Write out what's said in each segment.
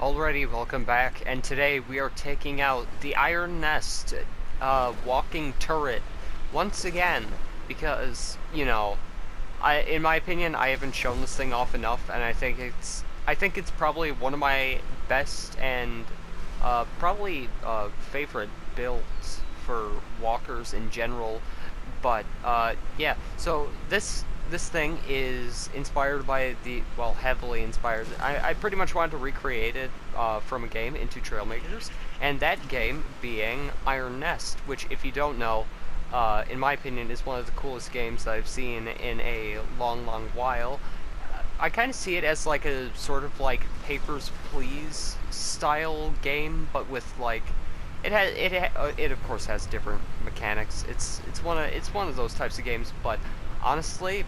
Alrighty, welcome back, and today we are taking out the Iron Nest walking turret once again, because, in my opinion, I haven't shown this thing off enough, and I think it's probably one of my best and probably favorite builds for walkers in general. But yeah, so this thing is inspired by heavily inspired. I pretty much wanted to recreate it from a game into Trailmakers, and that game being Iron Nest, which, if you don't know, in my opinion, is one of the coolest games that I've seen in a long, long while. I kind of see it as like a sort of like Papers, Please style game, but with like it of course has different mechanics. It's one of those types of games, but honestly,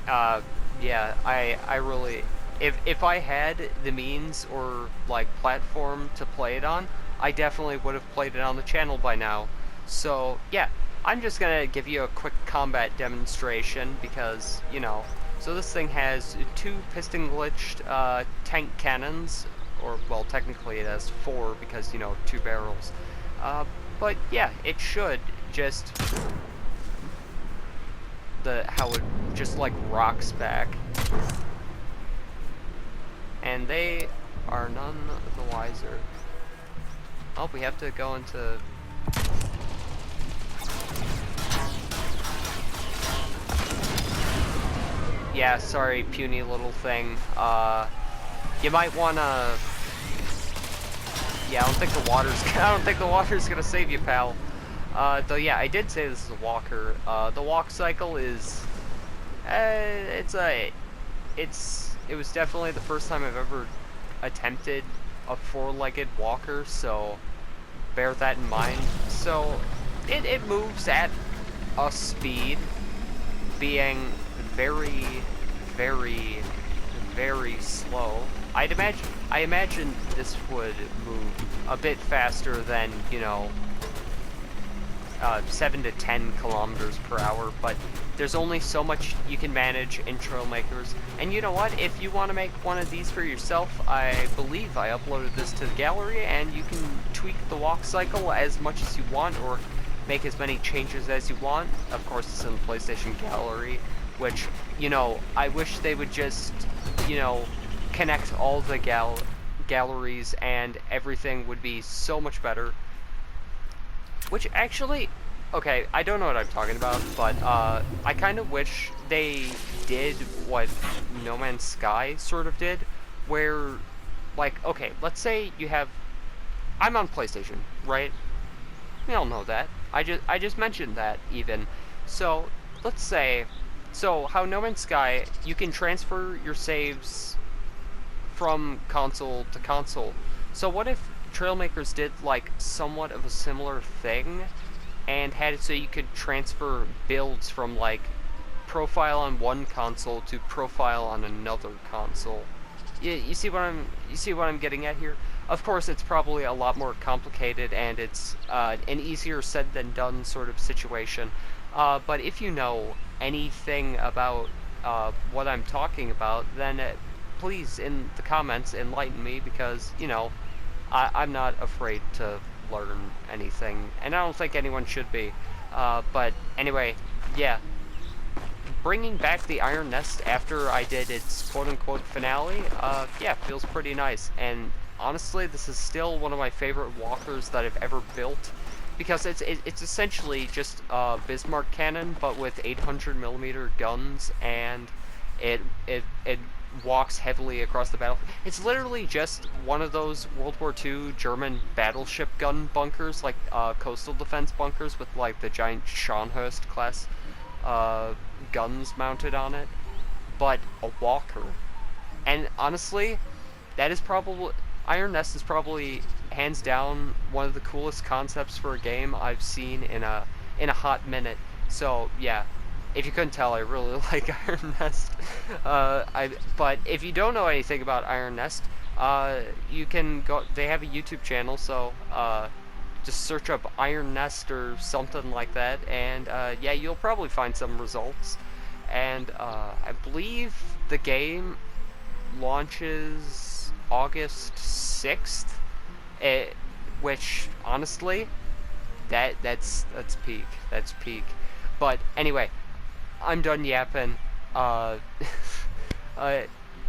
uh, yeah, I really, if I had the means or like platform to play it on, I definitely would have played it on the channel by now. So yeah, I'm just gonna give you a quick combat demonstration because, so this thing has two piston glitched tank cannons, or well, technically it has four because, two barrels. Uh, but yeah, it should just how it just like rocks back, and they are none the wiser. Oh, we have to go into. Yeah, sorry, puny little thing. You might wanna. Yeah, I don't think the water's. I don't think the water's gonna save you, pal. Though, yeah, I did say this is a walker. The walk cycle is. It was definitely the first time I've ever attempted a four-legged walker, so bear that in mind. So it moves at a speed, being very, very, very slow. I imagine this would move a bit faster than, 7 to 10 kilometers per hour, but there's only so much you can manage in Trailmakers. And you know what? If you want to make one of these for yourself, I believe I uploaded this to the gallery, and you can tweak the walk cycle as much as you want, or make as many changes as you want. Of course, it's in the PlayStation gallery, which, I wish they would just, connect all the galleries, and everything would be so much better. Which actually, okay, I don't know what I'm talking about, but I kind of wish they did what No Man's Sky sort of did, where, like, okay, let's say you have, I'm on PlayStation, right? We all know that. I just mentioned that even. So let's say, so how No Man's Sky, you can transfer your saves from console to console. So what if Trailmakers did like somewhat of a similar thing and had it so you could transfer builds from like profile on one console to profile on another console? You see what I'm getting at here? Of course, it's probably a lot more complicated, and it's an easier said than done sort of situation. But if you know anything about what I'm talking about, then please, in the comments, enlighten me, because, I'm not afraid to learn anything, and I don't think anyone should be. But anyway, yeah. Bringing back the Iron Nest after I did its quote-unquote finale, yeah, feels pretty nice. And honestly, this is still one of my favorite walkers that I've ever built, because it's essentially just a Bismarck cannon, but with 800mm guns, and it walks heavily across the battlefield. It's literally just one of those World War II German battleship gun bunkers, like coastal defense bunkers with like the giant Scharnhorst class guns mounted on it, but a walker. And honestly, that is probably, Iron Nest is probably hands down one of the coolest concepts for a game I've seen in a hot minute. So yeah, if you couldn't tell, I really like Iron Nest. But if you don't know anything about Iron Nest, you can go. They have a YouTube channel, so just search up Iron Nest or something like that, and yeah, you'll probably find some results. And I believe the game launches August 6th, which honestly, that's peak. That's peak. But anyway, I'm done yapping. Uh, uh,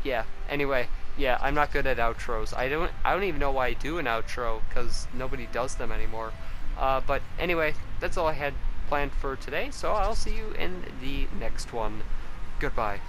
yeah. Anyway, yeah, I'm not good at outros. I don't even know why I do an outro, because nobody does them anymore. But anyway, that's all I had planned for today, so I'll see you in the next one. Goodbye.